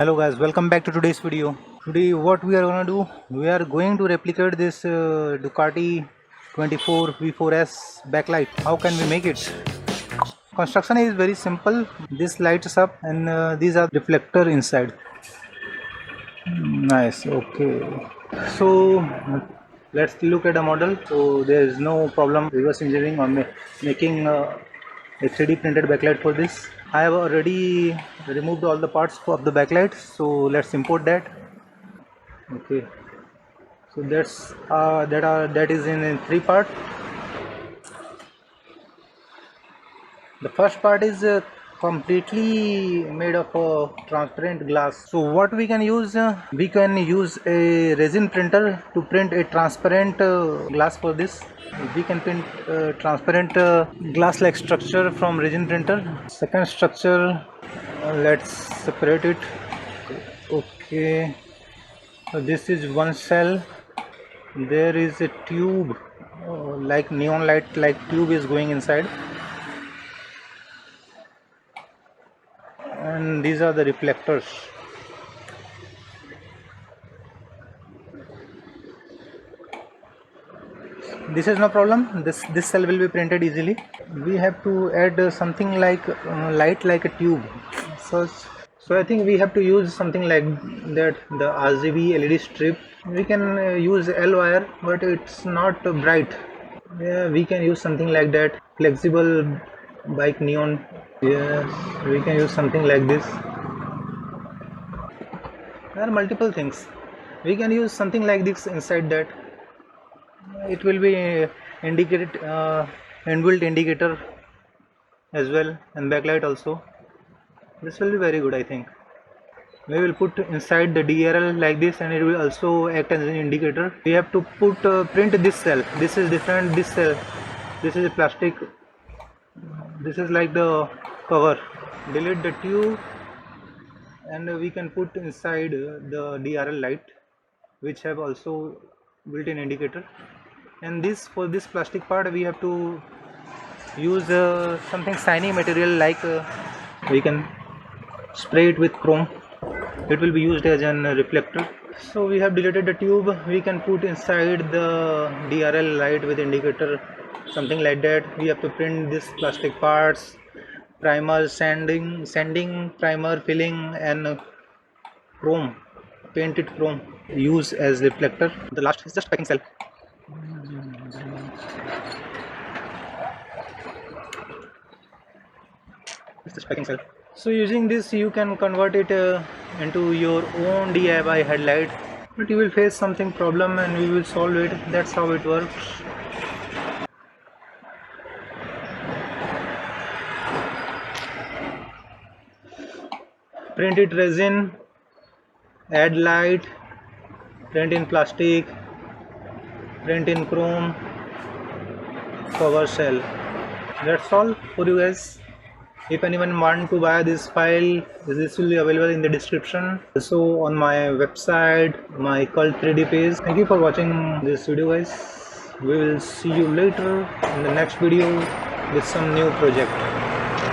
Hello guys, welcome back to today's video. Today what we are gonna do, we are going to replicate this Ducati 24 V4S backlight. How can we make it? Construction is very simple. This lights up and these are reflector inside. Nice, okay. So let's look at a model. So there is no problem reverse engineering or making a 3D printed backlight for this. I have already removed all the parts of the backlight, so let's import that. Okay, so that is in three part. The first part is completely made of transparent glass. So what we can use, we can use a resin printer to print a transparent glass for this. We can print transparent glass like structure from resin printer. Second structure, let's separate it. Okay, so this is one cell. There is a tube like neon light like tube is going inside, and these are the reflectors. This is no problem. This cell will be printed easily. We have to add something like light like a tube. So I think we have to use something like that, the RGB LED strip. We can use L wire, but it's not bright. Yeah, we can use something like that, flexible bike neon. Yes, we can use something like this. There are multiple things. We can use something like this inside that. It will be inbuilt indicator as well, and backlight also. This will be very good, I think. We will put inside the DRL like this, and it will also act as an indicator. We have to print this cell. This is different. This cell, this is a plastic. This is like the cover. Delete the tube, and we can put inside the DRL light, which have also built-in indicator. And this, for this plastic part, we have to use something shiny material like we can spray it with chrome. It will be used as an reflector. So we have deleted the tube. We can put inside the DRL light with indicator, something like that. We have to print this plastic parts, primer, sanding, primer, filling, and chrome, painted chrome, use as reflector. The last is just packing cell. It's just packing cell. So using this you can convert it into your own DIY headlight, but you will face something problem and we will solve it. That's how it works. Print it resin, add light, print in plastic, print in chrome, cover cell. That's all for you guys. If anyone want to buy this file, this will be available in the description. Also on my website, my Cult 3D page. Thank you for watching this video, guys. We will see you later in the next video with some new project.